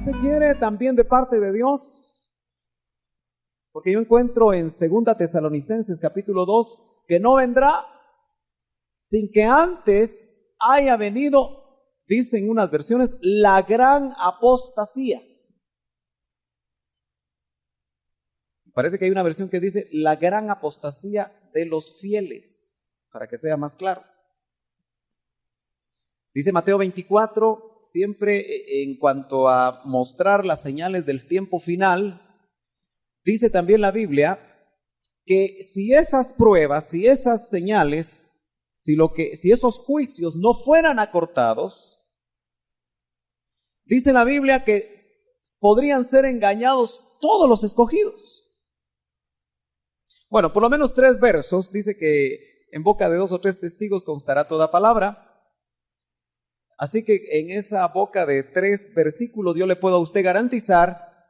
¿Usted quiere también de parte de Dios? Porque yo encuentro en 2 Tesalonicenses capítulo 2 que no vendrá sin que antes haya venido, dicen unas versiones, la gran apostasía. Parece que hay una versión que dice la gran apostasía de los fieles, para que sea más claro. Dice Mateo 24, siempre en cuanto a mostrar las señales del tiempo final, dice también la Biblia que si esas pruebas, si esas señales, si esos juicios no fueran acortados, dice la Biblia que podrían ser engañados todos los escogidos. Bueno, por lo menos 3 versos, dice que en boca de 2 o 3 testigos constará toda palabra. Así que en esa boca de 3 versículos yo le puedo a usted garantizar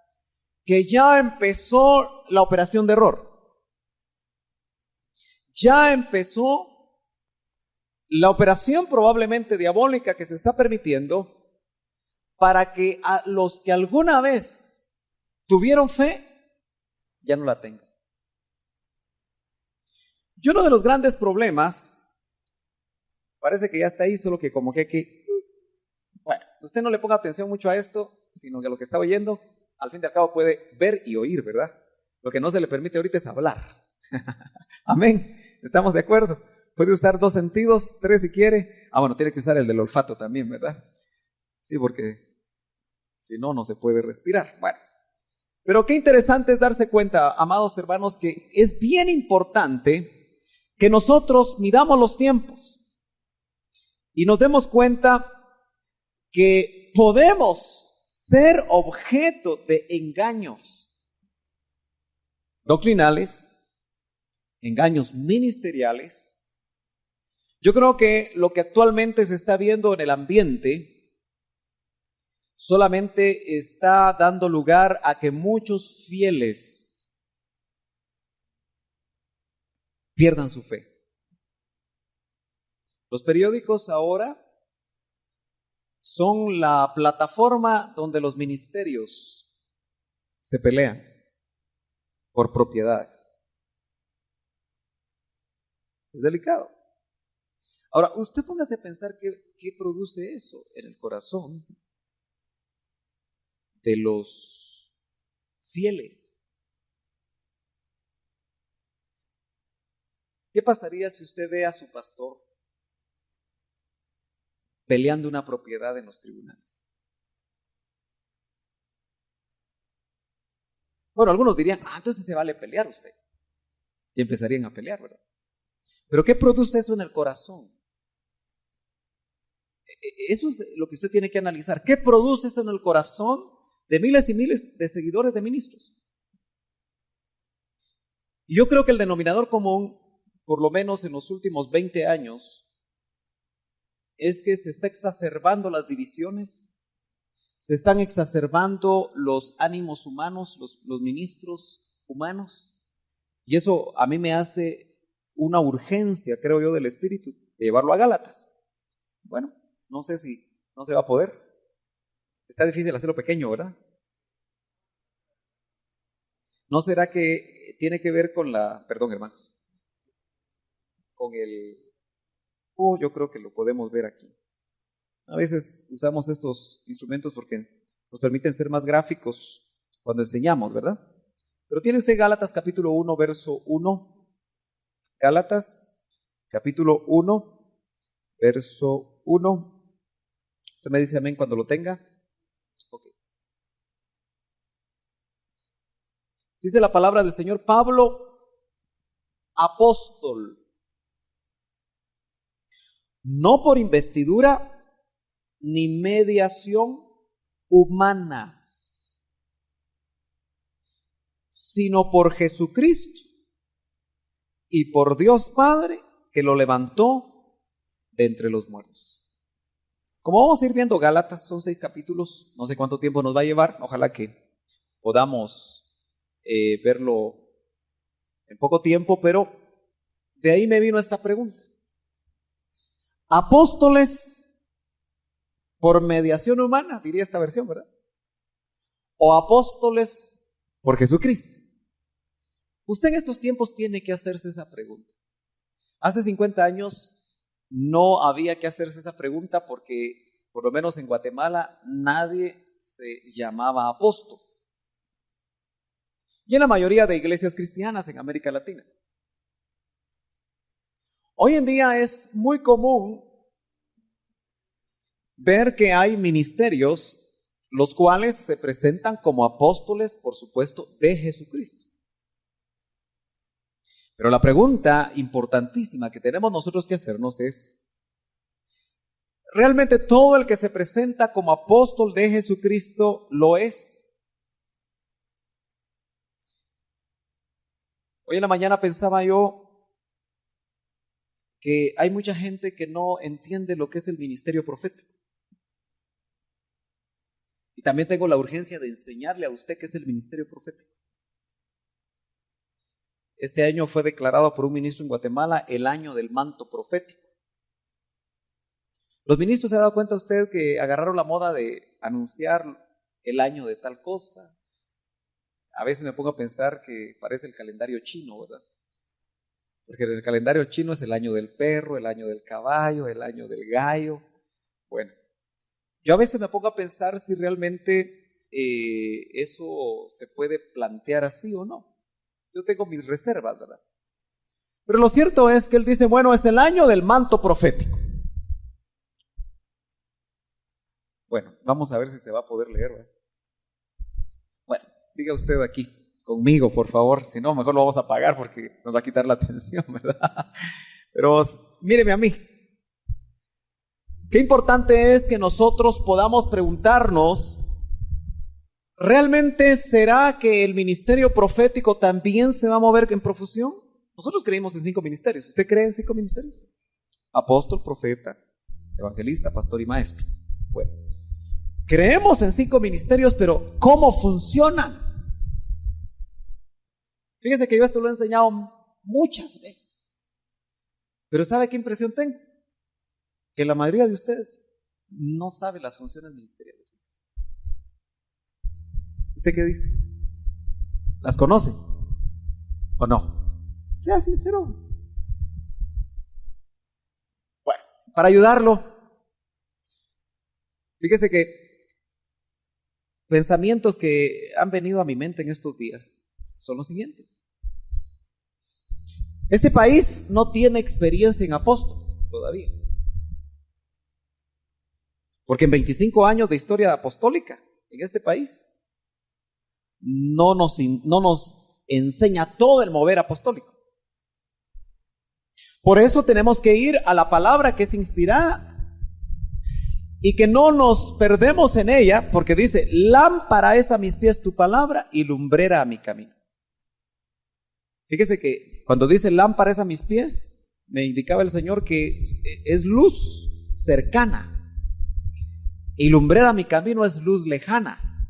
que ya empezó la operación de error. Ya empezó la operación probablemente diabólica que se está permitiendo para que a los que alguna vez tuvieron fe, ya no la tengan. Y uno de los grandes problemas, parece que ya está ahí, solo que como que bueno, usted no le ponga atención mucho a esto, sino que a lo que está oyendo, al fin y al cabo puede ver y oír, ¿verdad? Lo que no se le permite ahorita es hablar. Amén, ¿estamos de acuerdo? Puede usar 2 sentidos, 3 si quiere. Bueno, tiene que usar el del olfato también, ¿verdad? Sí, porque si no, no se puede respirar. Bueno, pero qué interesante es darse cuenta, amados hermanos, que es bien importante que nosotros midamos los tiempos y nos demos cuenta que podemos ser objeto de engaños doctrinales, engaños ministeriales. Yo creo que lo que actualmente se está viendo en el ambiente solamente está dando lugar a que muchos fieles pierdan su fe. Los periódicos ahora son la plataforma donde los ministerios se pelean por propiedades. Es delicado. Ahora, usted póngase a pensar qué produce eso en el corazón de los fieles. ¿Qué pasaría si usted ve a su pastor peleando una propiedad en los tribunales? Bueno, algunos dirían, entonces se vale pelear usted. Y empezarían a pelear, ¿verdad? Pero ¿qué produce eso en el corazón? Eso es lo que usted tiene que analizar. ¿Qué produce eso en el corazón de miles y miles de seguidores de ministros? Y yo creo que el denominador común, por lo menos en los últimos 20 años, es que se está exacerbando las divisiones, se están exacerbando los ánimos humanos, los ministros humanos, y eso a mí me hace una urgencia, creo yo, del Espíritu, de llevarlo a Gálatas. Bueno, no sé si no se va a poder. Está difícil hacerlo pequeño, ¿verdad? ¿No será que tiene que ver con perdón hermanos, con yo creo que lo podemos ver aquí. A veces usamos estos instrumentos porque nos permiten ser más gráficos cuando enseñamos, ¿verdad? Pero tiene usted Gálatas capítulo 1, verso 1. Gálatas capítulo 1, verso 1. Usted me dice amén cuando lo tenga. Ok. Dice la palabra del Señor: Pablo, apóstol, no por investidura ni mediación humanas, sino por Jesucristo y por Dios Padre, que lo levantó de entre los muertos. Como vamos a ir viendo Gálatas, son 6 capítulos, no sé cuánto tiempo nos va a llevar, ojalá que podamos verlo en poco tiempo, pero de ahí me vino esta pregunta. Apóstoles por mediación humana, diría esta versión, ¿verdad? o apóstoles por Jesucristo? Usted en estos tiempos tiene que hacerse esa pregunta. Hace 50 años no había que hacerse esa pregunta porque, por lo menos en Guatemala, nadie se llamaba apóstol. Y en la mayoría de iglesias cristianas en América Latina. Hoy en día es muy común ver que hay ministerios los cuales se presentan como apóstoles, por supuesto, de Jesucristo. Pero la pregunta importantísima que tenemos nosotros que hacernos es, ¿realmente todo el que se presenta como apóstol de Jesucristo lo es? Hoy en la mañana pensaba yo que hay mucha gente que no entiende lo que es el ministerio profético. Y también tengo la urgencia de enseñarle a usted qué es el ministerio profético. Este año fue declarado por un ministro en Guatemala el año del manto profético. Los ministros, ¿se ha dado cuenta usted que agarraron la moda de anunciar el año de tal cosa? A veces me pongo a pensar que parece el calendario chino, ¿verdad? Porque en el calendario chino es el año del perro, el año del caballo, el año del gallo. Bueno, yo a veces me pongo a pensar si realmente eso se puede plantear así o no. Yo tengo mis reservas, ¿verdad? Pero lo cierto es que él dice, bueno, es el año del manto profético. Bueno, vamos a ver si se va a poder leer, ¿verdad? Bueno, siga usted aquí conmigo, por favor. Si no, mejor lo vamos a apagar porque nos va a quitar la atención, ¿verdad? Pero míreme a mí. Qué importante es que nosotros podamos preguntarnos, ¿realmente será que el ministerio profético también se va a mover en profusión? Nosotros creímos en 5 ministerios. ¿Usted cree en 5 ministerios? Apóstol, profeta, evangelista, pastor y maestro. Bueno, creemos en 5 ministerios, pero ¿cómo funcionan? Fíjese que yo esto lo he enseñado muchas veces. Pero ¿sabe qué impresión tengo? Que la mayoría de ustedes no sabe las funciones ministeriales. ¿Usted qué dice? ¿Las conoce o no? Sea sincero. Bueno, para ayudarlo, fíjese que pensamientos que han venido a mi mente en estos días son los siguientes. Este país no tiene experiencia en apóstoles todavía. Porque en 25 años de historia apostólica en este país no nos enseña todo el mover apostólico. Por eso tenemos que ir a la palabra que es inspirada y que no nos perdemos en ella, porque dice, lámpara es a mis pies tu palabra y lumbrera a mi camino. Fíjese que cuando dice lámpara es a mis pies, me indicaba el Señor que es luz cercana. Y lumbrera a mi camino es luz lejana.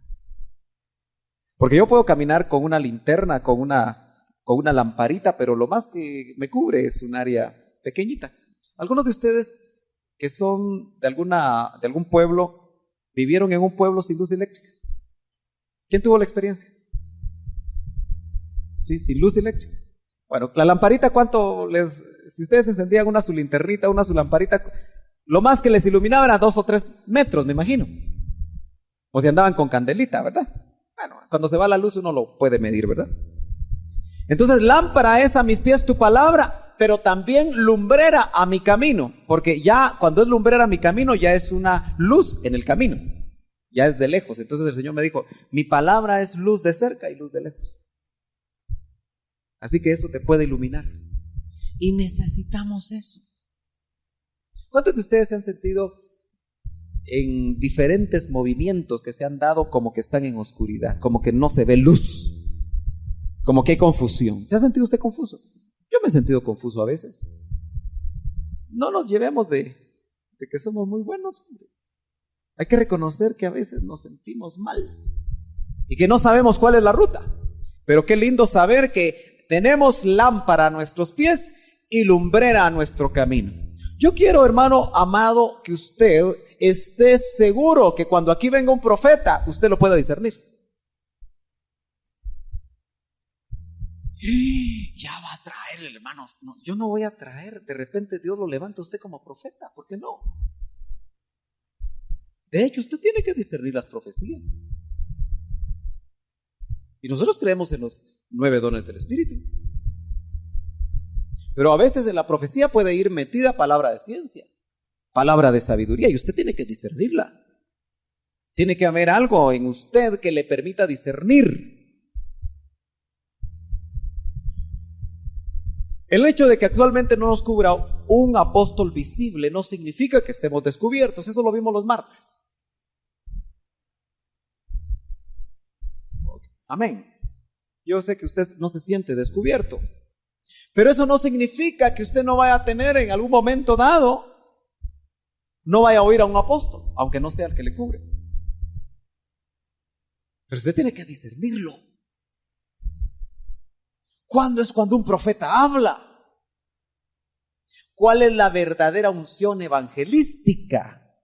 Porque yo puedo caminar con una linterna, con una lamparita, pero lo más que me cubre es un área pequeñita. Algunos de ustedes que son de algún pueblo, vivieron en un pueblo sin luz eléctrica. ¿Quién tuvo la experiencia? Sí, sin luz eléctrica. Bueno, la lamparita, si ustedes encendían una su linternita, una su lamparita, lo más que les iluminaba era 2 o 3 metros, me imagino. O si andaban con candelita, ¿verdad? Bueno, cuando se va la luz uno lo puede medir, ¿verdad? Entonces, lámpara es a mis pies tu palabra, pero también lumbrera a mi camino. Porque ya cuando es lumbrera a mi camino, ya es una luz en el camino. Ya es de lejos. Entonces el Señor me dijo, mi palabra es luz de cerca y luz de lejos. Así que eso te puede iluminar. Y necesitamos eso. ¿Cuántos de ustedes se han sentido en diferentes movimientos que se han dado como que están en oscuridad, como que no se ve luz, como que hay confusión? ¿Se ha sentido usted confuso? Yo me he sentido confuso a veces. No nos llevemos de que somos muy buenos, hombre. Hay que reconocer que a veces nos sentimos mal y que no sabemos cuál es la ruta. Pero qué lindo saber que tenemos lámpara a nuestros pies y lumbrera a nuestro camino. Yo quiero, hermano amado, que usted esté seguro que cuando aquí venga un profeta, usted lo pueda discernir. Ya va a traer, hermanos. No, yo no voy a traer. De repente Dios lo levanta a usted como profeta. ¿Por qué no? De hecho, usted tiene que discernir las profecías. Y nosotros creemos en los 9 dones del Espíritu. Pero a veces en la profecía puede ir metida palabra de ciencia, palabra de sabiduría, y usted tiene que discernirla. Tiene que haber algo en usted que le permita discernir. El hecho de que actualmente no nos cubra un apóstol visible no significa que estemos descubiertos. Eso lo vimos los martes. Amén. Yo sé que usted no se siente descubierto, pero eso no significa que usted no vaya a tener en algún momento dado, no vaya a oír a un apóstol, aunque no sea el que le cubre. Pero usted tiene que discernirlo. ¿Cuándo es cuando un profeta habla? ¿Cuál es la verdadera unción evangelística?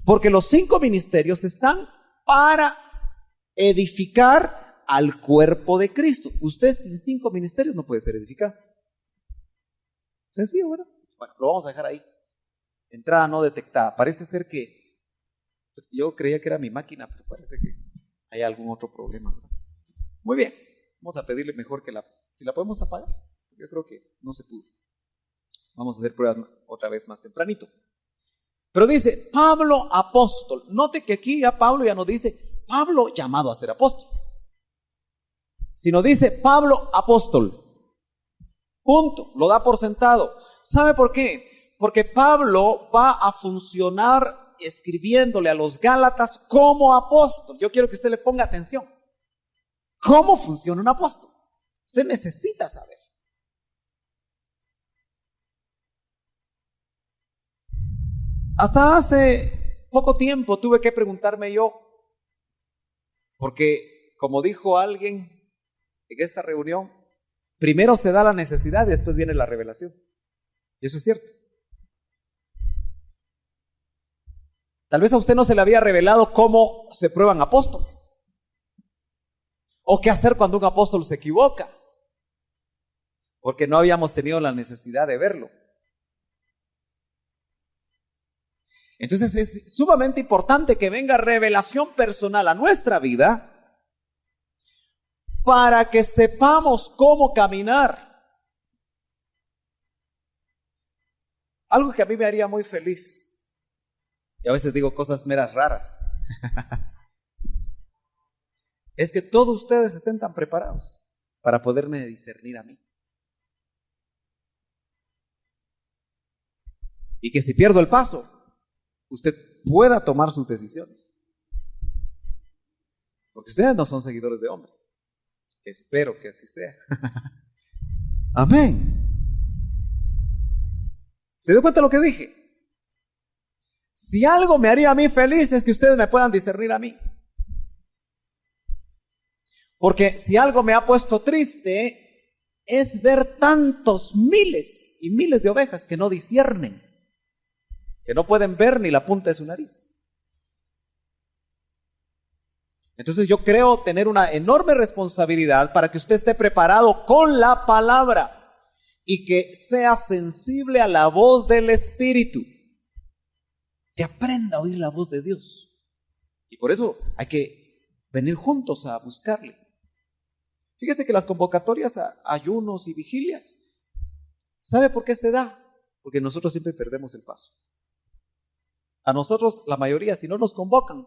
Porque los 5 ministerios están para edificar al cuerpo de Cristo. Usted sin 5 ministerios no puede ser edificado. Sencillo, ¿verdad? Bueno, lo vamos a dejar ahí. Entrada no detectada. Parece ser que yo creía que era mi máquina, pero parece que hay algún otro problema, ¿verdad? Muy bien. Vamos a pedirle mejor que si la podemos apagar. Yo creo que no se pudo. Vamos a hacer pruebas otra vez más tempranito. Pero dice, Pablo apóstol. Note que aquí ya Pablo ya no dice, Pablo llamado a ser apóstol. Sino dice, Pablo apóstol. Punto. Lo da por sentado. ¿Sabe por qué? Porque Pablo va a funcionar escribiéndole a los Gálatas como apóstol. Yo quiero que usted le ponga atención. ¿Cómo funciona un apóstol? Usted necesita saber. Hasta hace poco tiempo tuve que preguntarme yo, porque como dijo alguien en esta reunión, primero se da la necesidad y después viene la revelación. Y eso es cierto. Tal vez a usted no se le había revelado cómo se prueban apóstoles. O qué hacer cuando un apóstol se equivoca. Porque no habíamos tenido la necesidad de verlo. Entonces es sumamente importante que venga revelación personal a nuestra vida para que sepamos cómo caminar. Algo que a mí me haría muy feliz, y a veces digo cosas meras raras, es que todos ustedes estén tan preparados para poderme discernir a mí. Y que si pierdo el paso, usted pueda tomar sus decisiones. Porque ustedes no son seguidores de hombres. Espero que así sea. Amén. ¿Se dio cuenta de lo que dije? Si algo me haría a mí feliz es que ustedes me puedan discernir a mí. Porque si algo me ha puesto triste es ver tantos miles y miles de ovejas que no disciernen, que no pueden ver ni la punta de su nariz. Entonces yo creo tener una enorme responsabilidad para que usted esté preparado con la palabra y que sea sensible a la voz del Espíritu, que aprenda a oír la voz de Dios. Y por eso hay que venir juntos a buscarle. Fíjese que las convocatorias a ayunos y vigilias, ¿sabe por qué se da? Porque nosotros siempre perdemos el paso. A nosotros, la mayoría, si no nos convocan,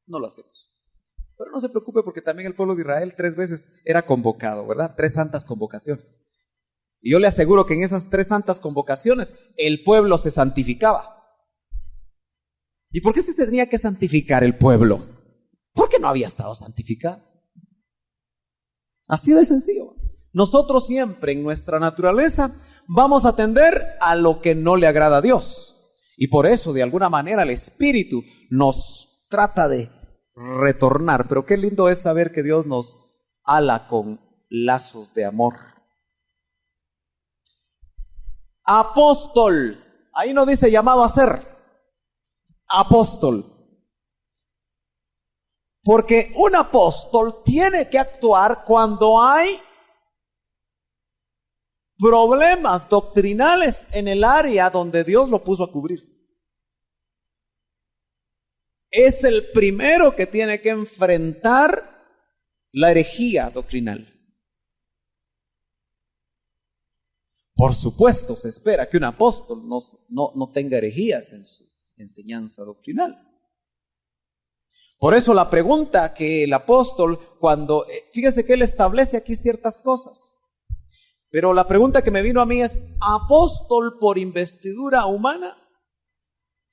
no lo hacemos. Pero no se preocupe porque también el pueblo de Israel 3 veces era convocado, ¿verdad? 3 santas convocaciones. Y yo le aseguro que en esas 3 santas convocaciones el pueblo se santificaba. ¿Y por qué se tenía que santificar el pueblo? Porque no había estado santificado. Así de sencillo. Nosotros siempre en nuestra naturaleza vamos a tender a lo que no le agrada a Dios. Y por eso, de alguna manera, el Espíritu nos trata de retornar. Pero qué lindo es saber que Dios nos ala con lazos de amor. Apóstol. Ahí no dice llamado a ser. Apóstol. Porque un apóstol tiene que actuar cuando hay problemas doctrinales en el área donde Dios lo puso a cubrir. Es el primero que tiene que enfrentar la herejía doctrinal. Por supuesto, se espera que un apóstol no tenga herejías en su enseñanza doctrinal. Por eso la pregunta que el apóstol, fíjese que él establece aquí ciertas cosas, pero la pregunta que me vino a mí es: ¿apóstol por investidura humana?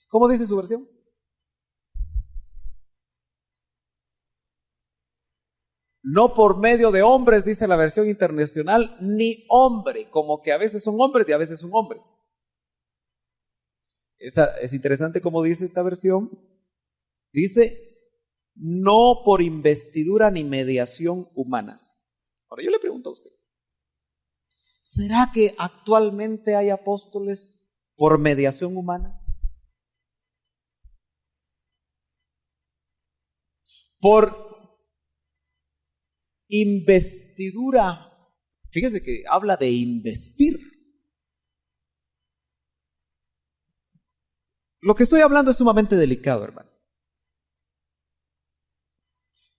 ¿Cómo dice su versión? No por medio de hombres, dice la versión internacional, ni hombre, como que a veces son hombres y a veces un hombre. Es interesante cómo dice esta versión. Dice: no por investidura ni mediación humanas. Ahora yo le pregunto a usted, ¿será que actualmente hay apóstoles por mediación humana? Por investidura. Fíjese que habla de investir. Lo que estoy hablando es sumamente delicado, hermano.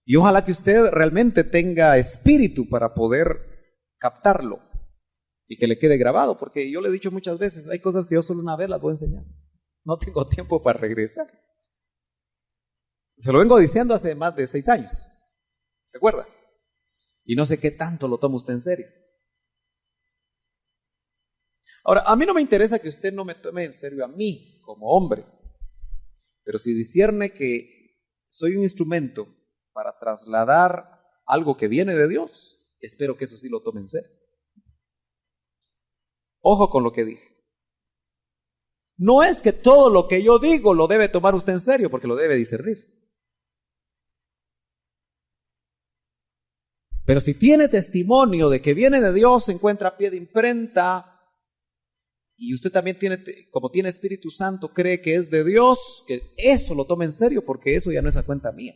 Y ojalá que usted realmente tenga espíritu para poder captarlo y que le quede grabado, porque yo le he dicho muchas veces, hay cosas que yo solo una vez las voy a enseñar. No tengo tiempo para regresar. Se lo vengo diciendo hace más de 6 años. ¿Se acuerda? Y no sé qué tanto lo toma usted en serio. Ahora, a mí no me interesa que usted no me tome en serio a mí como hombre, pero si discierne que soy un instrumento para trasladar algo que viene de Dios, espero que eso sí lo tome en serio. Ojo con lo que dije. No es que todo lo que yo digo lo debe tomar usted en serio, porque lo debe discernir. Pero si tiene testimonio de que viene de Dios, se encuentra a pie de imprenta, y usted también como tiene Espíritu Santo, cree que es de Dios, que eso lo tome en serio, porque eso ya no es a cuenta mía.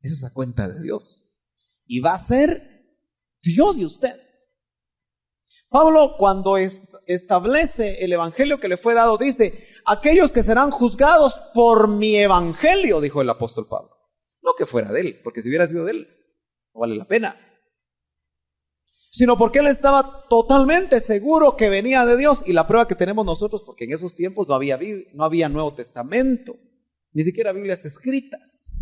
Eso es a cuenta de Dios. Y va a ser Dios y usted. Pablo, cuando establece el evangelio que le fue dado, dice: aquellos que serán juzgados por mi evangelio, dijo el apóstol Pablo. No que fuera de él, porque si hubiera sido de él, no vale la pena. Sino porque él estaba totalmente seguro que venía de Dios. Y la prueba que tenemos nosotros, porque en esos tiempos no había Nuevo Testamento, ni siquiera Biblias escritas.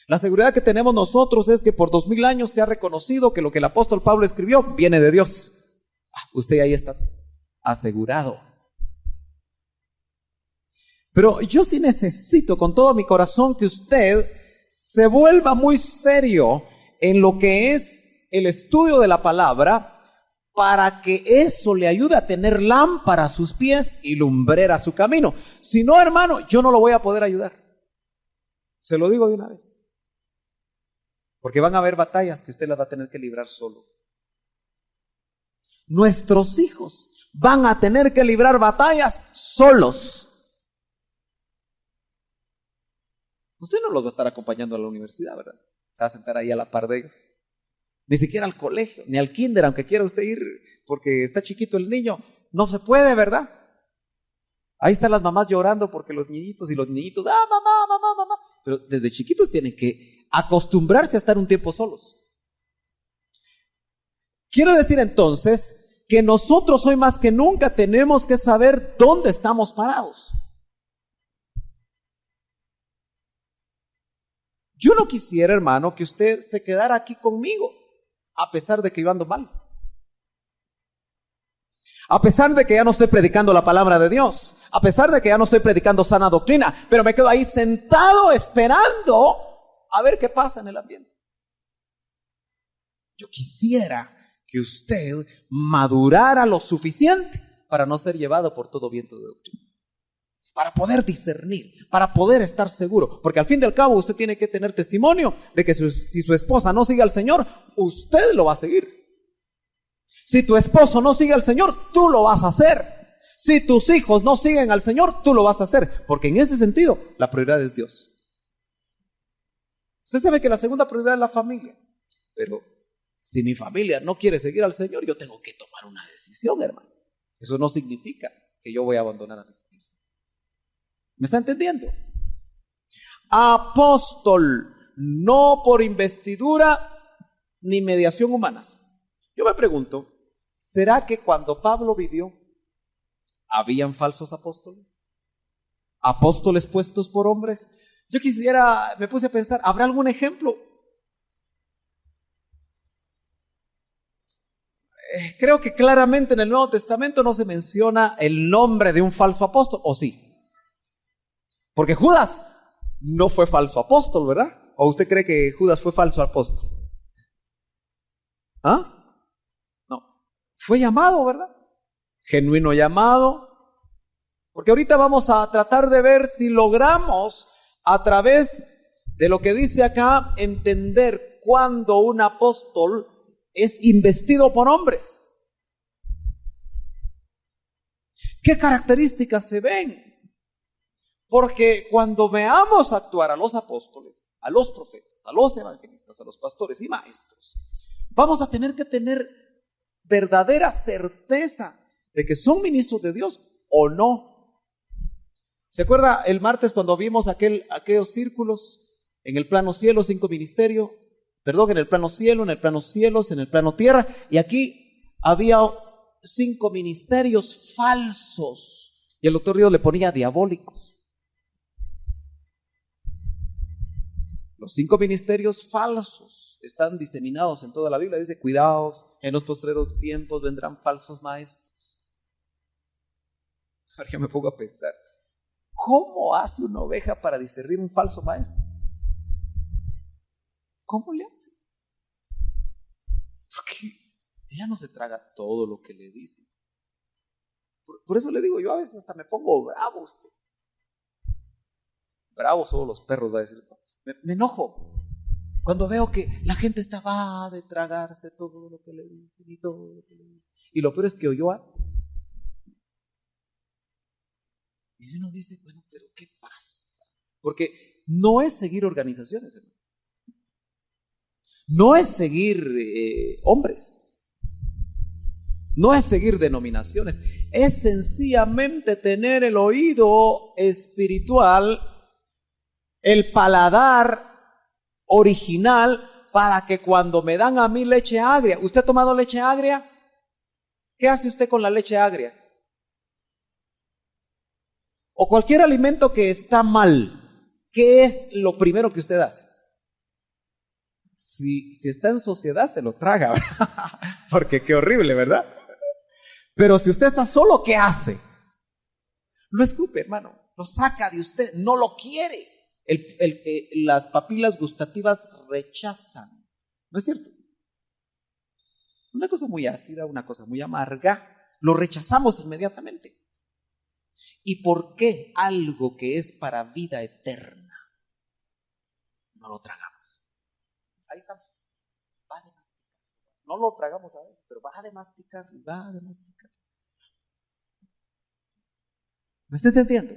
La seguridad que tenemos nosotros es que por 2000 años se ha reconocido que lo que el apóstol Pablo escribió viene de Dios. Usted ahí está asegurado. Pero yo sí necesito con todo mi corazón que usted se vuelva muy serio en lo que es el estudio de la palabra, para que eso le ayude a tener lámpara a sus pies y lumbrera a su camino. Si no, hermano, yo no lo voy a poder ayudar. Se lo digo de una vez. Porque van a haber batallas que usted las va a tener que librar solo. Nuestros hijos van a tener que librar batallas solos. Usted no los va a estar acompañando a la universidad, ¿verdad? Se va a sentar ahí a la par de ellos. Ni siquiera al colegio, ni al kinder, aunque quiera usted ir porque está chiquito el niño. No se puede, ¿verdad? Ahí están las mamás llorando porque los niñitos, mamá. Pero desde chiquitos tienen que acostumbrarse a estar un tiempo solos. Quiero decir entonces que nosotros hoy más que nunca tenemos que saber dónde estamos parados. Yo no quisiera, hermano, que usted se quedara aquí conmigo, a pesar de que yo ando mal. A pesar de que ya no estoy predicando la palabra de Dios, a pesar de que ya no estoy predicando sana doctrina, pero me quedo ahí sentado esperando a ver qué pasa en el ambiente. Yo quisiera que usted madurara lo suficiente para no ser llevado por todo viento de doctrina, para poder discernir, para poder estar seguro, porque al fin y al cabo usted tiene que tener testimonio de que si su esposa no sigue al Señor, usted lo va a seguir. Si tu esposo no sigue al Señor, tú lo vas a hacer. Si tus hijos no siguen al Señor, tú lo vas a hacer, porque en ese sentido la prioridad es Dios. Usted sabe que la segunda prioridad es la familia, pero si mi familia no quiere seguir al Señor, yo tengo que tomar una decisión, hermano. Eso no significa que yo voy a abandonar a mi familia. ¿Me está entendiendo? Apóstol, no por investidura ni mediación humanas. Yo me pregunto, ¿será que cuando Pablo vivió, habían falsos apóstoles? ¿Apóstoles puestos por hombres? Yo me puse a pensar, ¿habrá algún ejemplo? Creo que claramente en el Nuevo Testamento no se menciona el nombre de un falso apóstol, ¿o sí? Porque Judas no fue falso apóstol, ¿verdad? ¿O usted cree que Judas fue falso apóstol? ¿Ah? No. Fue llamado, ¿verdad? Genuino llamado. Porque ahorita vamos a tratar de ver si logramos, a través de lo que dice acá, entender cuándo un apóstol es investido por hombres. ¿Qué características se ven? Porque cuando veamos actuar a los apóstoles, a los profetas, a los evangelistas, a los pastores y maestros, vamos a tener que tener verdadera certeza de que son ministros de Dios o no. ¿Se acuerda el martes cuando vimos aquellos círculos en el plano cielo, 5 ministerios? Perdón, en el plano cielo, en el plano cielos, en el plano tierra. Y aquí había 5 ministerios falsos. Y el doctor Ríos le ponía diabólicos. Los 5 ministerios falsos están diseminados en toda la Biblia. Dice, cuidaos, en los postreros tiempos vendrán falsos maestros. Ahora ya me pongo a pensar, ¿cómo hace una oveja para discernir un falso maestro? ¿Cómo le hace? Porque ella no se traga todo lo que le dice. Por eso le digo, yo a veces hasta me pongo bravo usted. Bravos solo los perros, va a decir. Me enojo cuando veo que la gente va de tragarse todo lo que le dicen y todo lo que le dicen. Y lo peor es que oyó antes. Y si uno dice, bueno, pero ¿qué pasa? Porque no es seguir organizaciones, hermano. No es seguir hombres. No es seguir denominaciones. Es sencillamente tener el oído espiritual, el paladar original, para que cuando me dan a mí leche agria. ¿Usted ha tomado leche agria? ¿Qué hace usted con la leche agria? O cualquier alimento que está mal, ¿qué es lo primero que usted hace? Si está en sociedad, se lo traga, ¿verdad? Porque qué horrible, ¿verdad? Pero si usted está solo, ¿qué hace? Lo escupe, hermano. Lo saca de usted. No lo quiere. Las papilas gustativas rechazan. ¿No es cierto? Una cosa muy ácida, una cosa muy amarga, lo rechazamos inmediatamente. ¿Y por qué algo que es para vida eterna no lo tragamos? Ahí estamos. Va de masticar. No lo tragamos a veces, pero va de masticar y va de masticar. ¿Me está entendiendo?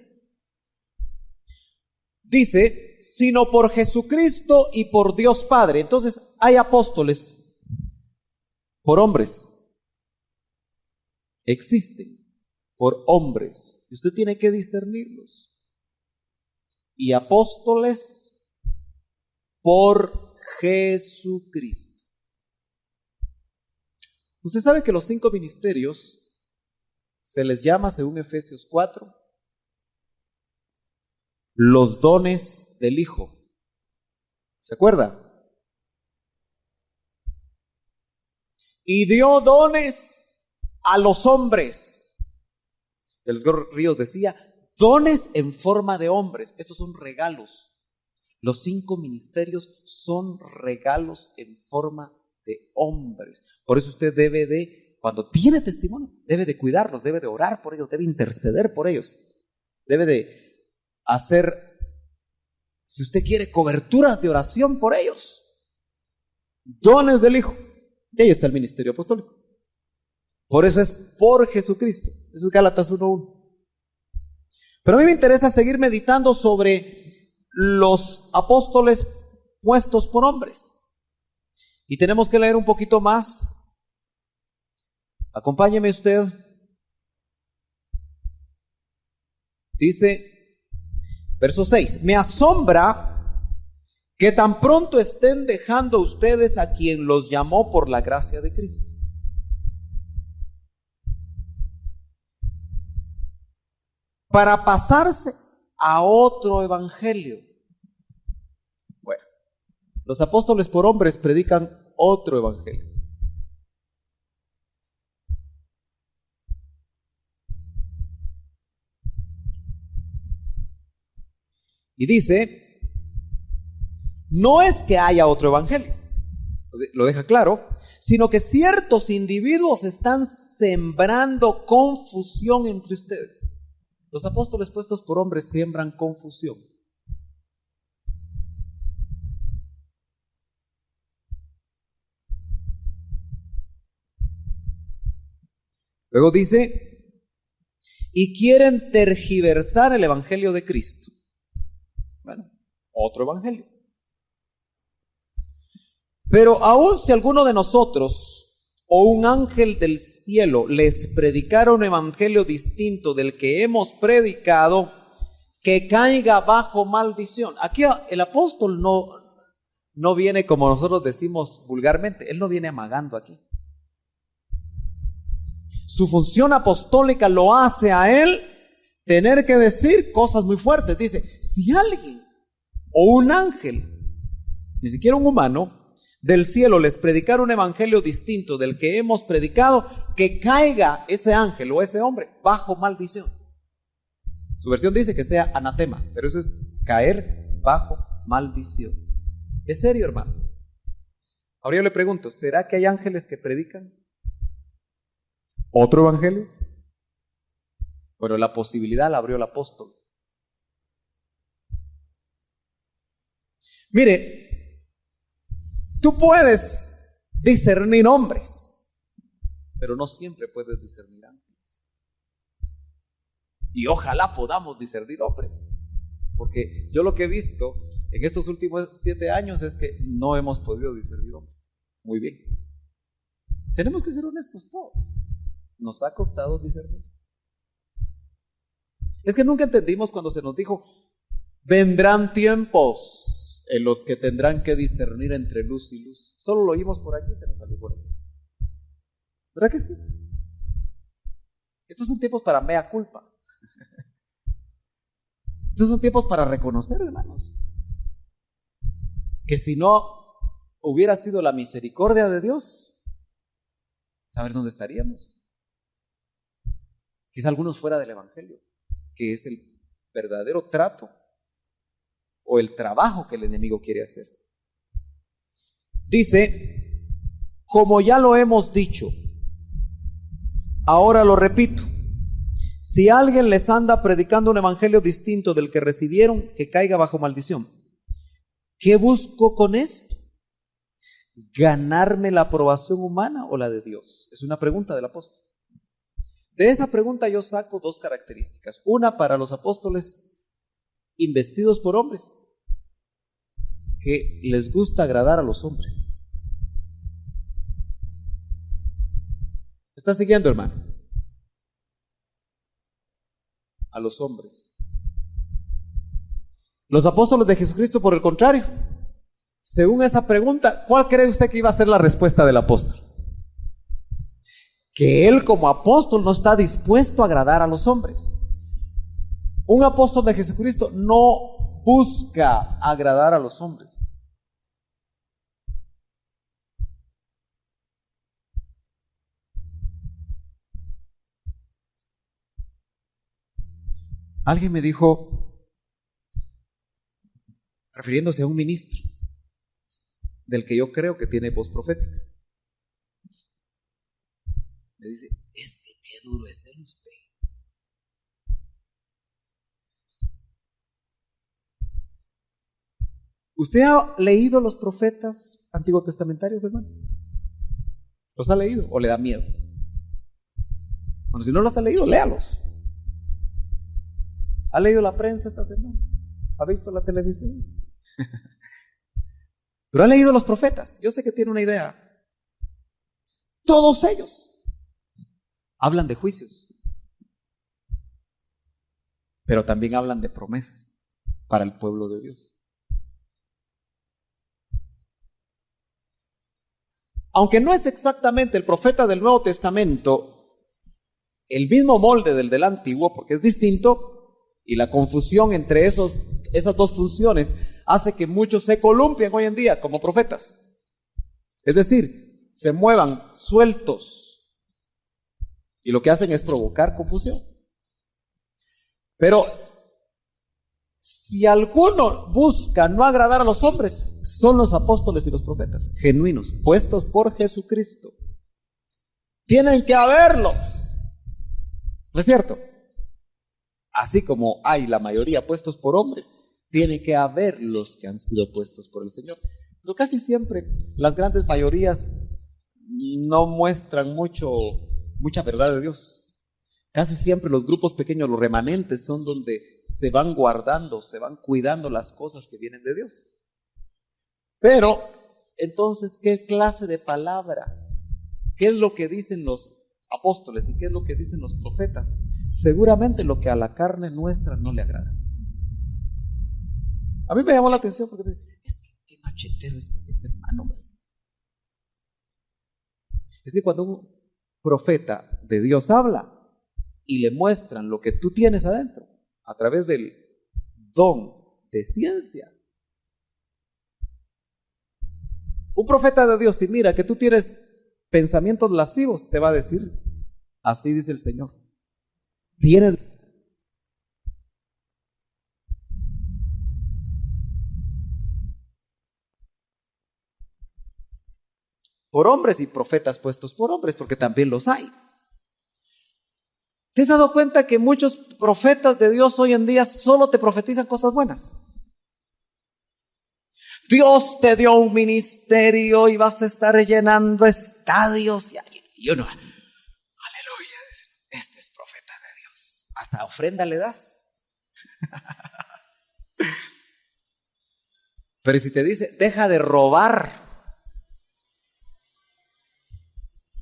Dice, sino por Jesucristo y por Dios Padre. Entonces hay apóstoles por hombres. Existen por hombres. Y usted tiene que discernirlos. Y apóstoles por Jesucristo. Usted sabe que los 5 ministerios se les llama, según Efesios 4, los dones del Hijo. ¿Se acuerda? Y dio dones a los hombres. El doctor Ríos decía, dones en forma de hombres. Estos son regalos. Los 5 ministerios son regalos en forma de hombres. Por eso usted debe de, cuando tiene testimonio, debe de cuidarlos, debe de orar por ellos, debe interceder por ellos. Debe de hacer, si usted quiere, coberturas de oración por ellos. Dones del Hijo. Y ahí está el ministerio apostólico. Por eso es por Jesucristo. Eso es Gálatas 1:1. Pero a mí me interesa seguir meditando sobre los apóstoles puestos por hombres. Y tenemos que leer un poquito más. Acompáñeme usted. Dice, verso 6, me asombra que tan pronto estén dejando ustedes a quien los llamó por la gracia de Cristo. Para pasarse a otro evangelio. Bueno, los apóstoles por hombres predican otro evangelio. Y dice, no es que haya otro evangelio, lo deja claro, sino que ciertos individuos están sembrando confusión entre ustedes. Los apóstoles puestos por hombres siembran confusión. Luego dice, y quieren tergiversar el evangelio de Cristo. Bueno, otro evangelio. Pero aun si alguno de nosotros o un ángel del cielo les predicara un evangelio distinto del que hemos predicado, que caiga bajo maldición. Aquí el apóstol no viene como nosotros decimos vulgarmente, él no viene amagando aquí. Su función apostólica lo hace a él tener que decir cosas muy fuertes. Dice, si alguien o un ángel, ni siquiera un humano, del cielo les predicara un evangelio distinto del que hemos predicado, que caiga ese ángel o ese hombre bajo maldición. Su versión dice que sea anatema, pero eso es caer bajo maldición. ¿Es serio, hermano? Ahora yo le pregunto, ¿será que hay ángeles que predican otro evangelio? Bueno, la posibilidad la abrió el apóstol. Mire, tú puedes discernir hombres, pero no siempre puedes discernir ángeles. Y ojalá podamos discernir hombres, porque yo lo que he visto en estos últimos 7 años es que no hemos podido discernir hombres. Muy bien. Tenemos que ser honestos todos. Nos ha costado discernir. Es que nunca entendimos cuando se nos dijo, vendrán tiempos en los que tendrán que discernir entre luz y luz. Solo lo oímos por aquí, se nos salió por aquí. ¿Verdad que sí? Estos son tiempos para mea culpa. Estos son tiempos para reconocer, hermanos, que si no hubiera sido la misericordia de Dios, saber dónde estaríamos. Quizá algunos fuera del evangelio, que es el verdadero trato o el trabajo que el enemigo quiere hacer. Dice, como ya lo hemos dicho, ahora lo repito, si alguien les anda predicando un evangelio distinto del que recibieron, que caiga bajo maldición. ¿Qué busco con esto? ¿Ganarme la aprobación humana o la de Dios? Es una pregunta del apóstol. De esa pregunta yo saco 2 características. Una para los apóstoles investidos por hombres, que les gusta agradar a los hombres. ¿Está siguiendo, hermano? A los hombres. Los apóstoles de Jesucristo, por el contrario, según esa pregunta, ¿cuál cree usted que iba a ser la respuesta del apóstol? Que él como apóstol no está dispuesto a agradar a los hombres. Un apóstol de Jesucristo no busca agradar a los hombres. Alguien me dijo, refiriéndose a un ministro, del que yo creo que tiene voz profética, me dice, es que qué duro es ser usted. ¿Usted ha leído los profetas antiguos testamentarios, hermano? ¿Los ha leído o le da miedo? Bueno, si no los ha leído, léalos. ¿Ha leído la prensa esta semana? ¿Ha visto la televisión? Pero ha leído los profetas. Yo sé que tiene una idea. Todos ellos hablan de juicios, pero también hablan de promesas para el pueblo de Dios. Aunque no es exactamente el profeta del Nuevo Testamento, el mismo molde del Antiguo, porque es distinto, y la confusión entre esas dos funciones hace que muchos se columpien hoy en día como profetas. Es decir, se muevan sueltos y lo que hacen es provocar confusión. Pero si alguno busca no agradar a los hombres, son los apóstoles y los profetas, genuinos, puestos por Jesucristo. Tienen que haberlos. ¿No es cierto? Así como hay la mayoría puestos por hombres, tiene que haber los que han sido puestos por el Señor. Pero casi siempre las grandes mayorías no muestran mucha verdad de Dios. Casi siempre los grupos pequeños, los remanentes, son donde se van guardando, se van cuidando las cosas que vienen de Dios. Pero, entonces, ¿qué clase de palabra? ¿Qué es lo que dicen los apóstoles y qué es lo que dicen los profetas? Seguramente lo que a la carne nuestra no le agrada. A mí me llamó la atención porque es que qué machetero es este hermano. Es que cuando un profeta de Dios habla y le muestran lo que tú tienes adentro a través del don de ciencia. Un profeta de Dios, si mira que tú tienes pensamientos lascivos, te va a decir, así dice el Señor. Tienes por hombres y profetas puestos por hombres, porque también los hay. ¿Te has dado cuenta que muchos profetas de Dios hoy en día solo te profetizan cosas buenas? Dios te dio un ministerio y vas a estar llenando estadios. Y uno, aleluya, este es profeta de Dios. Hasta ofrenda le das. Pero si te dice, deja de robar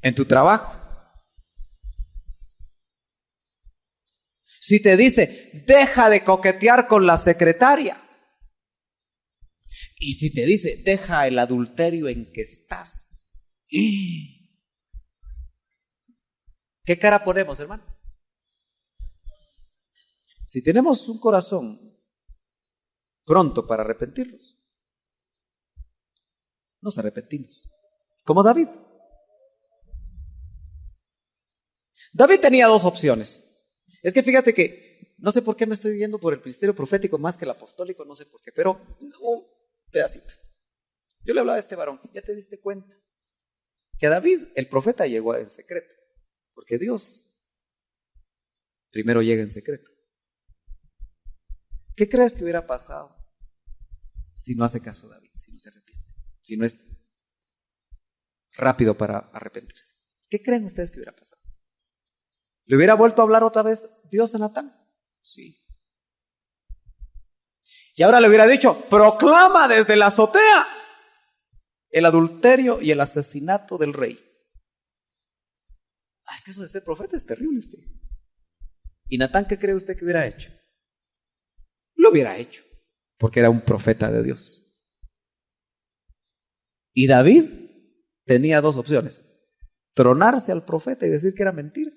en tu trabajo. Si te dice, deja de coquetear con la secretaria. Y si te dice, deja el adulterio en que estás. ¿Qué cara ponemos, hermano? Si tenemos un corazón pronto para arrepentirnos, nos arrepentimos. Como David. David tenía dos opciones. Es que fíjate que, no sé por qué me estoy yendo por el ministerio profético más que el apostólico, no sé por qué, pero un pedacito. Yo le hablaba a este varón, ya te diste cuenta que a David, el profeta, llegó en secreto, porque Dios primero llega en secreto. ¿Qué crees que hubiera pasado si no hace caso David, si no se arrepiente, si no es rápido para arrepentirse? ¿Qué creen ustedes que hubiera pasado? ¿Le hubiera vuelto a hablar otra vez Dios a Natán? Sí. Y ahora le hubiera dicho, proclama desde la azotea el adulterio y el asesinato del rey. Es que eso de ser profeta es terrible. ¿Y Natán qué cree usted que hubiera hecho? Lo hubiera hecho, porque era un profeta de Dios. Y David tenía dos opciones: tronarse al profeta y decir que era mentira,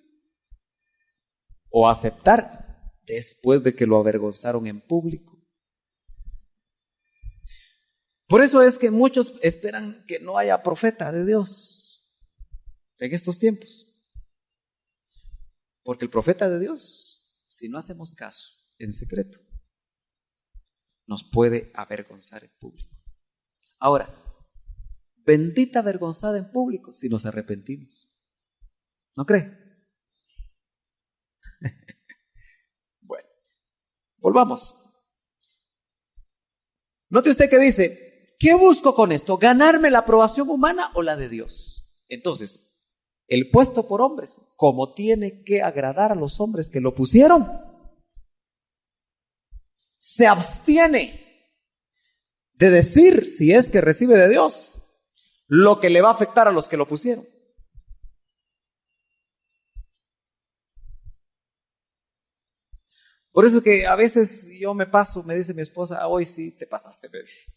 o aceptar después de que lo avergonzaron en público. Por eso es que muchos esperan que no haya profeta de Dios en estos tiempos. Porque el profeta de Dios, si no hacemos caso en secreto, nos puede avergonzar en público. Ahora, bendita avergonzada en público si nos arrepentimos. ¿No cree? Bueno, volvamos. Note usted que dice, ¿qué busco con esto? ¿Ganarme la aprobación humana o la de Dios? Entonces, el puesto por hombres, ¿cómo tiene que agradar a los hombres que lo pusieron? Se abstiene de decir, si es que recibe de Dios, lo que le va a afectar a los que lo pusieron. Por eso que a veces yo me paso, me dice mi esposa, hoy sí te pasaste, me dice.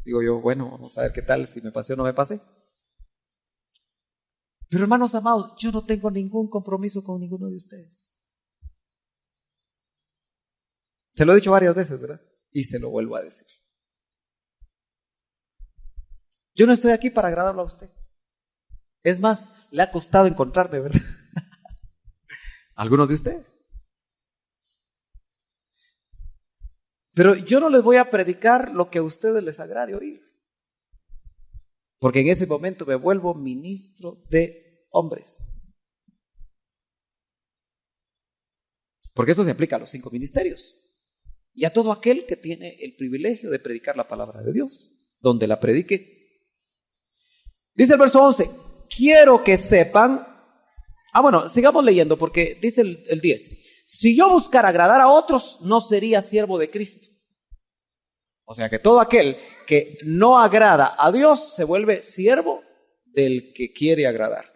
Digo yo, bueno, vamos a ver qué tal, si me pasé o no me pasé. Pero hermanos amados, yo no tengo ningún compromiso con ninguno de ustedes. Se lo he dicho varias veces, ¿verdad? Y se lo vuelvo a decir. Yo no estoy aquí para agradarlo a usted. Es más, le ha costado encontrarme, ¿verdad? Algunos de ustedes. Pero yo no les voy a predicar lo que a ustedes les agrade oír. Porque en ese momento me vuelvo ministro de hombres. Porque esto se aplica a los 5 ministerios. Y a todo aquel que tiene el privilegio de predicar la palabra de Dios. Donde la predique. Dice el verso 11. Quiero que sepan. Bueno, sigamos leyendo porque dice el 10. Si yo buscara agradar a otros, no sería siervo de Cristo. O sea que todo aquel que no agrada a Dios se vuelve siervo del que quiere agradar.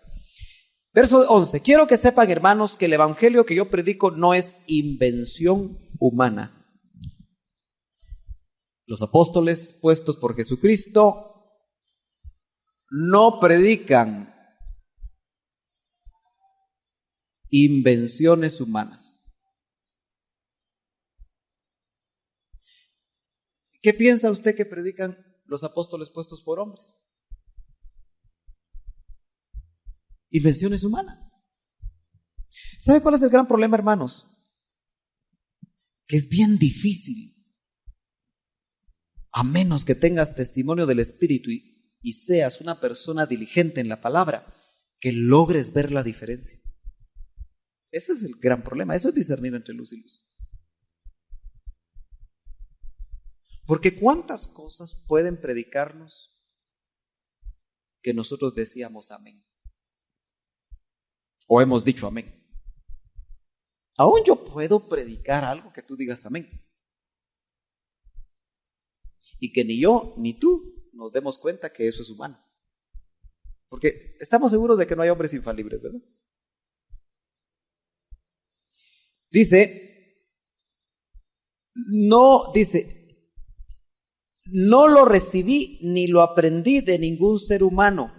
Verso 11. Quiero que sepan, hermanos, que el evangelio que yo predico no es invención humana. Los apóstoles puestos por Jesucristo no predican invenciones humanas. ¿Qué piensa usted que predican los apóstoles puestos por hombres? Invenciones humanas. ¿Sabe cuál es el gran problema, hermanos? Que es bien difícil, a menos que tengas testimonio del Espíritu y seas una persona diligente en la palabra, que logres ver la diferencia. Ese es el gran problema, eso es discernir entre luz y luz. Porque ¿cuántas cosas pueden predicarnos que nosotros decíamos amén? O hemos dicho amén. Aún yo puedo predicar algo que tú digas amén. Y que ni yo ni tú nos demos cuenta que eso es humano. Porque estamos seguros de que no hay hombres infalibles, ¿verdad? No lo recibí ni lo aprendí de ningún ser humano,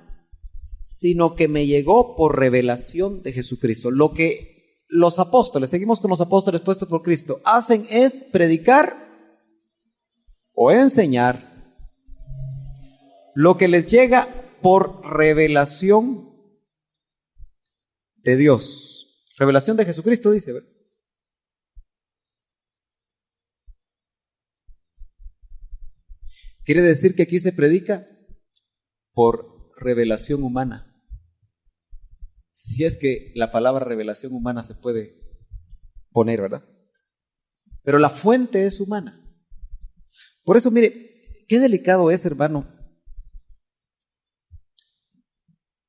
sino que me llegó por revelación de Jesucristo. Lo que los apóstoles, seguimos con los apóstoles puestos por Cristo, hacen es predicar o enseñar lo que les llega por revelación de Dios. Revelación de Jesucristo, dice, ¿verdad? Quiere decir que aquí se predica por revelación humana. Si es que la palabra revelación humana se puede poner, ¿verdad? Pero la fuente es humana. Por eso, mire, qué delicado es, hermano,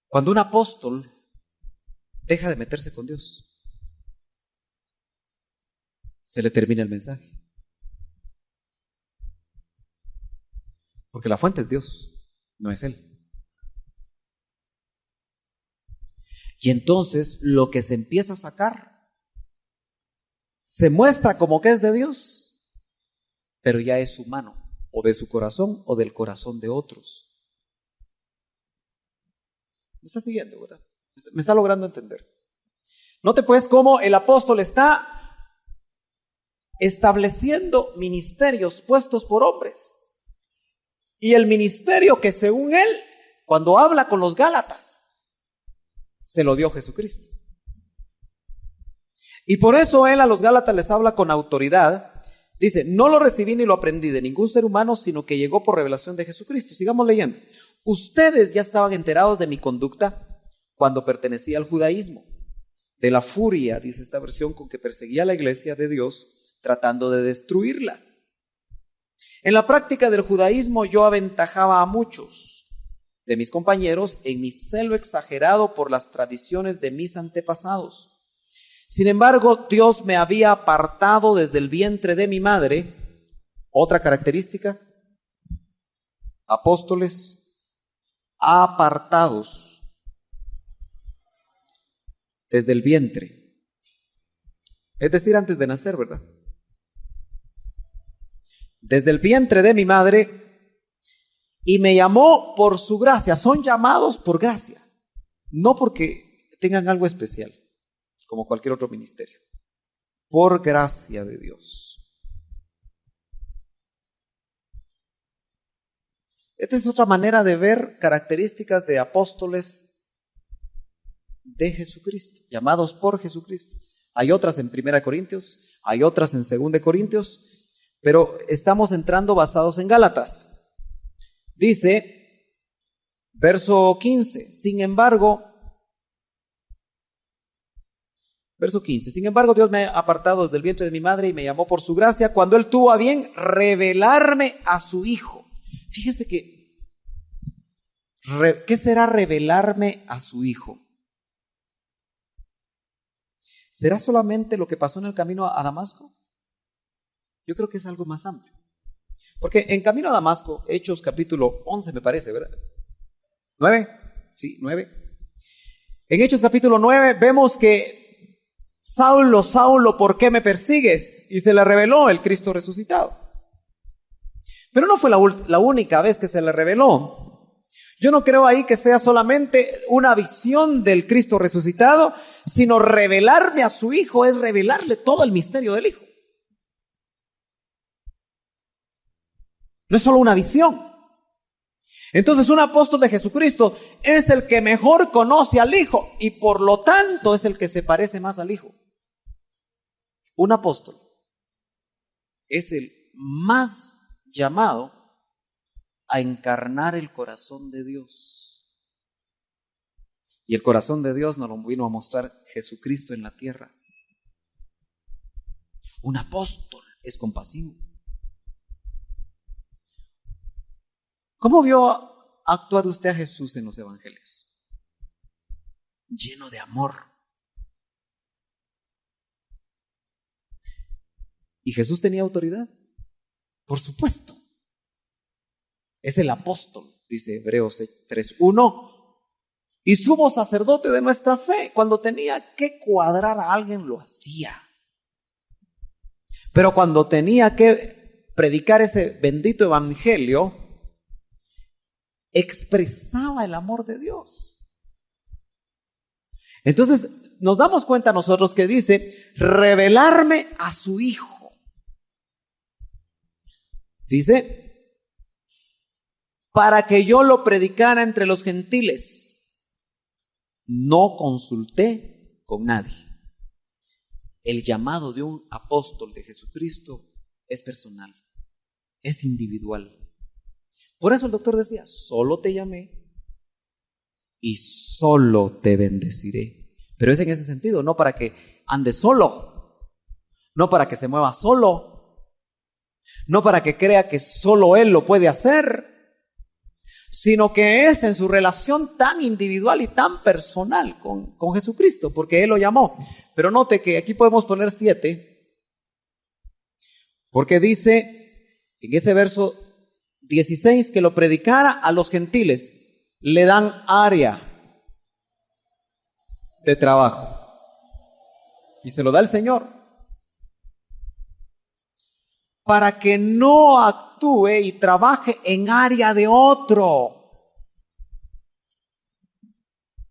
cuando un apóstol deja de meterse con Dios. Se le termina el mensaje. Porque la fuente es Dios, no es Él. Y entonces lo que se empieza a sacar se muestra como que es de Dios, pero ya es humano, o de su corazón o del corazón de otros. ¿Me está siguiendo, verdad? ¿Me está logrando entender? Note pues cómo el apóstol está estableciendo ministerios puestos por hombres. Y el ministerio que según él, cuando habla con los Gálatas, se lo dio Jesucristo. Y por eso él a los Gálatas les habla con autoridad. Dice, no lo recibí ni lo aprendí de ningún ser humano, sino que llegó por revelación de Jesucristo. Sigamos leyendo. Ustedes ya estaban enterados de mi conducta cuando pertenecía al judaísmo, de la furia, dice esta versión, con que perseguía a la iglesia de Dios, tratando de destruirla. En la práctica del judaísmo yo aventajaba a muchos de mis compañeros en mi celo exagerado por las tradiciones de mis antepasados. Sin embargo, Dios me había apartado desde el vientre de mi madre. Otra característica, apóstoles apartados desde el vientre, es decir, antes de nacer, ¿verdad? Desde el vientre de mi madre, y me llamó por su gracia. Son llamados por gracia, no porque tengan algo especial, como cualquier otro ministerio. Por gracia de Dios. Esta es otra manera de ver características de apóstoles de Jesucristo, llamados por Jesucristo. Hay otras en 1 Corintios, hay otras en 2 Corintios, pero estamos entrando basados en Gálatas. Dice, verso 15, verso 15, sin embargo Dios me ha apartado desde el vientre de mi madre y me llamó por su gracia cuando Él tuvo a bien revelarme a su Hijo. Fíjese que, ¿qué será revelarme a su Hijo? ¿Será solamente lo que pasó en el camino a Damasco? Yo creo que es algo más amplio. Porque en camino a Damasco, Hechos capítulo 11 me parece, ¿verdad? ¿9? Sí, 9. En Hechos capítulo 9 vemos que Saulo, Saulo, ¿por qué me persigues? Y se le reveló el Cristo resucitado. Pero no fue la única vez que se le reveló. Yo no creo ahí que sea solamente una visión del Cristo resucitado, sino revelarme a su Hijo es revelarle todo el misterio del Hijo. No es solo una visión. Entonces un apóstol de Jesucristo es el que mejor conoce al Hijo y por lo tanto es el que se parece más al Hijo. Un apóstol es el más llamado a encarnar el corazón de Dios. Y el corazón de Dios nos lo vino a mostrar Jesucristo en la tierra. Un apóstol es compasivo. ¿Cómo vio actuar usted a Jesús en los evangelios? Lleno de amor. ¿Y Jesús tenía autoridad? Por supuesto. Es el apóstol, dice Hebreos 3:1, y sumo sacerdote de nuestra fe. Cuando tenía que cuadrar a alguien, lo hacía. Pero cuando tenía que predicar ese bendito evangelio, expresaba el amor de Dios. Entonces, nos damos cuenta nosotros que dice, revelarme a su Hijo. Dice, para que yo lo predicara entre los gentiles. No consulté con nadie. El llamado de un apóstol de Jesucristo es personal, es individual. Por eso el doctor decía, solo te llamé y solo te bendeciré. Pero es en ese sentido, no para que ande solo, no para que se mueva solo, no para que crea que solo él lo puede hacer, sino que es en su relación tan individual y tan personal con Jesucristo, porque Él lo llamó. Pero note que aquí podemos poner 7, porque dice en ese verso 16 que lo predicara a los gentiles. Le dan área de trabajo y se lo da el Señor para que no actúe y trabaje en área de otro.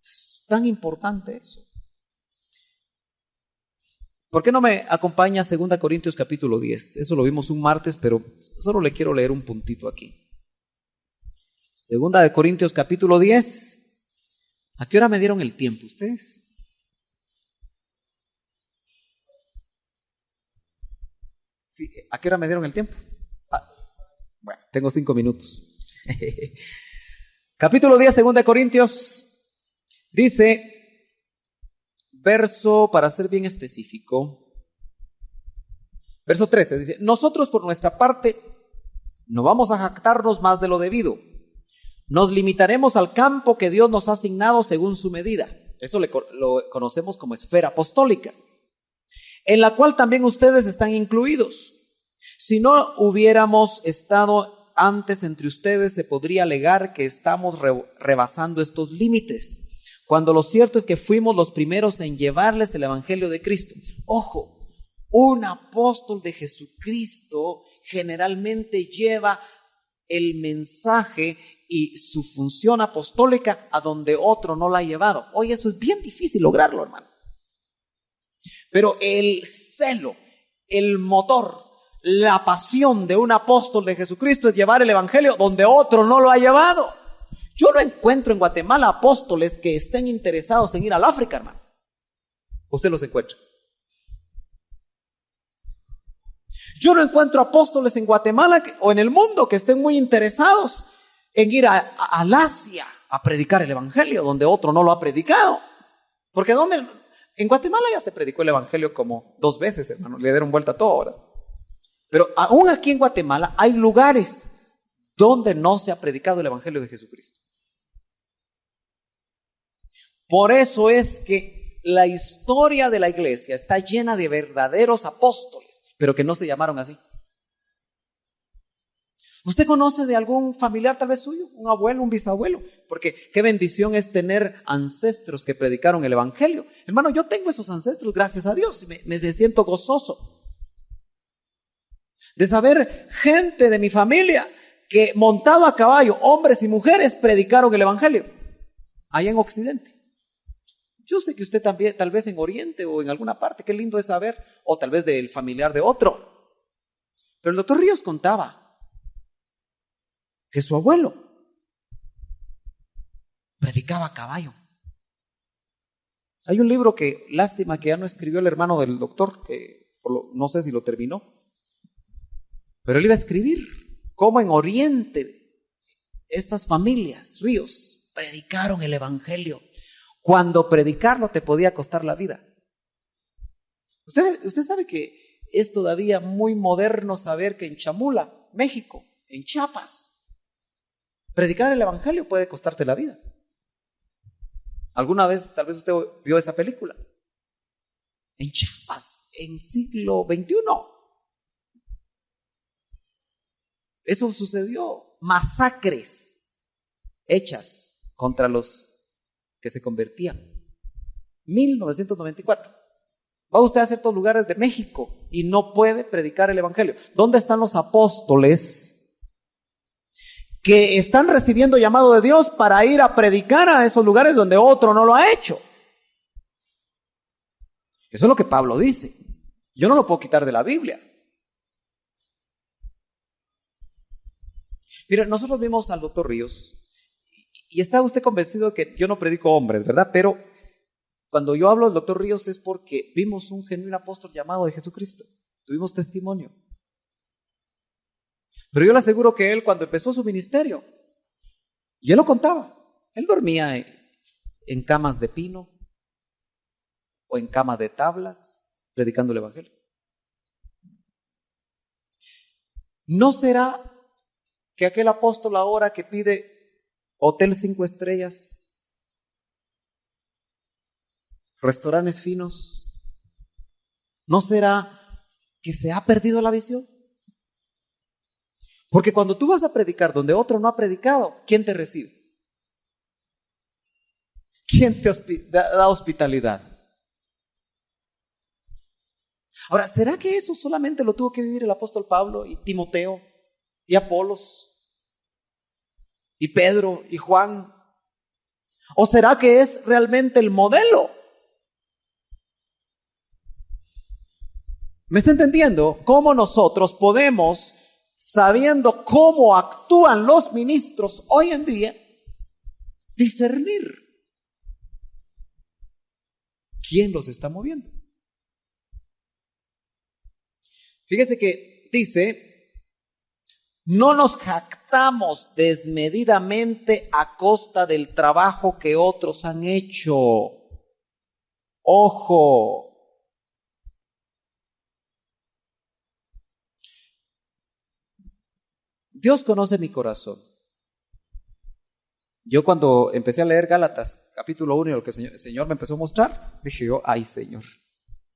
Es tan importante eso. ¿Por qué no me acompaña a 2 Corintios capítulo 10? Eso lo vimos un martes, pero solo le quiero leer un puntito aquí. 2 Corintios capítulo 10. ¿A qué hora me dieron el tiempo ustedes? Sí, ¿a qué hora me dieron el tiempo? Bueno, tengo 5 minutos. Capítulo 10, 2 Corintios, dice... Verso, para ser bien específico, verso 13, dice, nosotros por nuestra parte no vamos a jactarnos más de lo debido. Nos limitaremos al campo que Dios nos ha asignado según su medida. Esto lo conocemos como esfera apostólica, en la cual también ustedes están incluidos. Si no hubiéramos estado antes entre ustedes se podría alegar que estamos rebasando estos límites, cuando lo cierto es que fuimos los primeros en llevarles el Evangelio de Cristo. Ojo, un apóstol de Jesucristo generalmente lleva el mensaje y su función apostólica a donde otro no la ha llevado. Oye, eso es bien difícil lograrlo, hermano. Pero el celo, el motor, la pasión de un apóstol de Jesucristo es llevar el Evangelio donde otro no lo ha llevado. Yo no encuentro en Guatemala apóstoles que estén interesados en ir al África, hermano. Usted los encuentra. Yo no encuentro apóstoles en Guatemala o en el mundo que estén muy interesados en ir al Asia a predicar el Evangelio donde otro no lo ha predicado. Porque en Guatemala ya se predicó el Evangelio como 2 veces, hermano. Le dieron vuelta a todo ahora. Pero aún aquí en Guatemala hay lugares donde no se ha predicado el Evangelio de Jesucristo. Por eso es que la historia de la iglesia está llena de verdaderos apóstoles, pero que no se llamaron así. ¿Usted conoce de algún familiar tal vez suyo? Un abuelo, un bisabuelo. Porque qué bendición es tener ancestros que predicaron el Evangelio. Hermano, yo tengo esos ancestros, gracias a Dios. Me siento gozoso de saber gente de mi familia que montado a caballo, hombres y mujeres, predicaron el Evangelio allá en Occidente. Yo sé que usted también, tal vez en Oriente o en alguna parte, qué lindo es saber, o tal vez del familiar de otro. Pero el doctor Ríos contaba que su abuelo predicaba a caballo. Hay un libro que, lástima que ya no escribió el hermano del doctor, que no sé si lo terminó, pero él iba a escribir cómo en Oriente estas familias, Ríos, predicaron el Evangelio, cuando predicarlo te podía costar la vida. Usted sabe que es todavía muy moderno saber que en Chamula, México, en Chiapas, predicar el Evangelio puede costarte la vida. ¿Alguna vez, tal vez usted vio esa película? En Chiapas, en siglo XXI. Eso sucedió, masacres hechas contra los que se convertían. 1994. Va usted a ciertos lugares de México y no puede predicar el Evangelio. ¿Dónde están los apóstoles que están recibiendo llamado de Dios para ir a predicar a esos lugares donde otro no lo ha hecho? Eso es lo que Pablo dice. Yo no lo puedo quitar de la Biblia. Mira, nosotros vimos al doctor Ríos y está usted convencido que yo no predico hombres, ¿verdad? Pero cuando yo hablo del doctor Ríos es porque vimos un genuino apóstol llamado de Jesucristo. Tuvimos testimonio. Pero yo le aseguro que él, cuando empezó su ministerio, y él lo contaba, él dormía en camas de pino o en camas de tablas, predicando el Evangelio. ¿No será que aquel apóstol ahora que pide hotel 5 estrellas, restaurantes finos, no será que se ha perdido la visión? Porque cuando tú vas a predicar donde otro no ha predicado, ¿quién te recibe? ¿Quién te da hospitalidad? Ahora, ¿será que eso solamente lo tuvo que vivir el apóstol Pablo y Timoteo y Apolos y Pedro y Juan? ¿O será que es realmente el modelo? ¿Me está entendiendo? ¿Cómo nosotros podemos, sabiendo cómo actúan los ministros hoy en día, discernir quién los está moviendo? Fíjese que dice, no nos jactamos desmedidamente a costa del trabajo que otros han hecho. Ojo. Dios conoce mi corazón. Yo cuando empecé a leer Gálatas, capítulo 1, y lo que el Señor me empezó a mostrar, dije yo, ay Señor,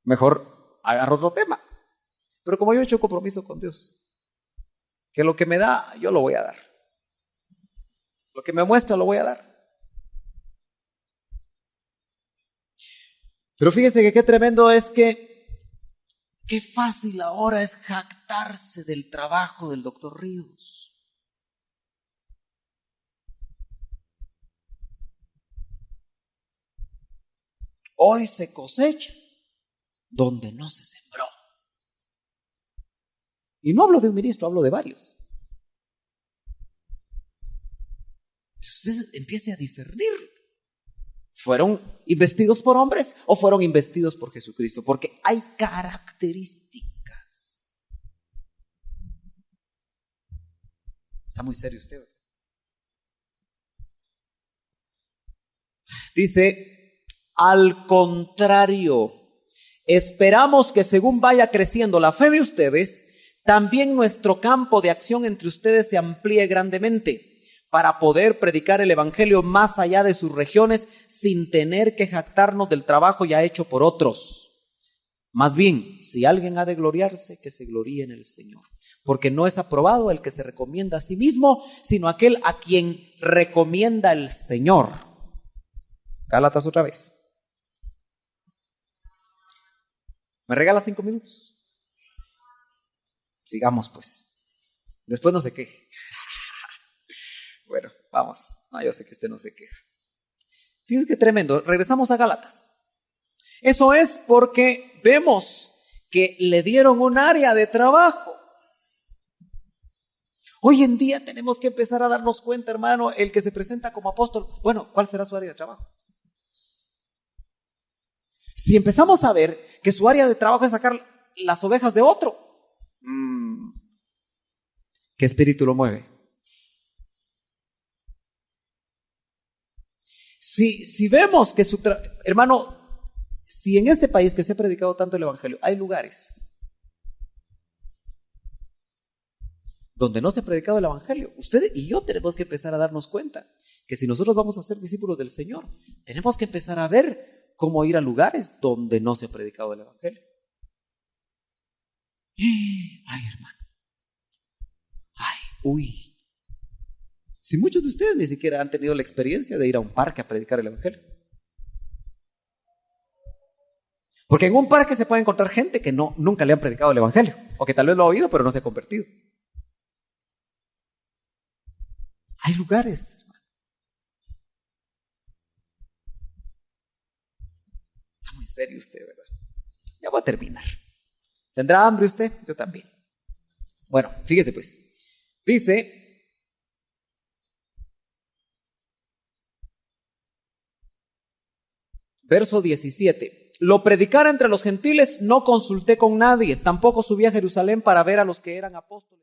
mejor agarro otro tema. Pero como yo he hecho compromiso con Dios, que lo que me da, yo lo voy a dar. Lo que me muestra, lo voy a dar. Pero fíjese que qué tremendo es que, qué fácil ahora es jactarse del trabajo del doctor Ríos. Hoy se cosecha donde no se sembró. Y no hablo de un ministro, hablo de varios. Usted empiece a discernir. ¿Fueron investidos por hombres o fueron investidos por Jesucristo? Porque hay características. Está muy serio usted. Dice, al contrario, esperamos que según vaya creciendo la fe de ustedes, también nuestro campo de acción entre ustedes se amplíe grandemente para poder predicar el evangelio más allá de sus regiones sin tener que jactarnos del trabajo ya hecho por otros. Más bien, si alguien ha de gloriarse, que se gloríe en el Señor. Porque no es aprobado el que se recomienda a sí mismo, sino aquel a quien recomienda el Señor. Gálatas otra vez. ¿Me regala 5 minutos? Sigamos pues. Después no se queje. Bueno, vamos. No, yo sé que usted no se queja. Fíjense qué tremendo. Regresamos a Gálatas. Eso es porque vemos que le dieron un área de trabajo. Hoy en día tenemos que empezar a darnos cuenta, hermano, el que se presenta como apóstol, bueno, ¿cuál será su área de trabajo? Si empezamos a ver que su área de trabajo es sacar las ovejas de otro, ¿qué espíritu lo mueve? Si vemos que hermano, si en este país que se ha predicado tanto el evangelio, hay lugares donde no se ha predicado el evangelio, usted y yo tenemos que empezar a darnos cuenta que si nosotros vamos a ser discípulos del Señor, tenemos que empezar a ver cómo ir a lugares donde no se ha predicado el evangelio. Ay, hermano. Ay, uy. Si muchos de ustedes ni siquiera han tenido la experiencia de ir a un parque a predicar el evangelio. Porque en un parque se puede encontrar gente que nunca le han predicado el evangelio, o que tal vez lo ha oído pero no se ha convertido. Hay lugares, hermano. Está muy serio usted, ¿verdad? Ya voy a terminar. ¿Tendrá hambre usted? Yo también. Bueno, fíjese pues. Dice, verso 17. Lo predicara entre los gentiles, no consulté con nadie, tampoco subí a Jerusalén para ver a los que eran apóstoles.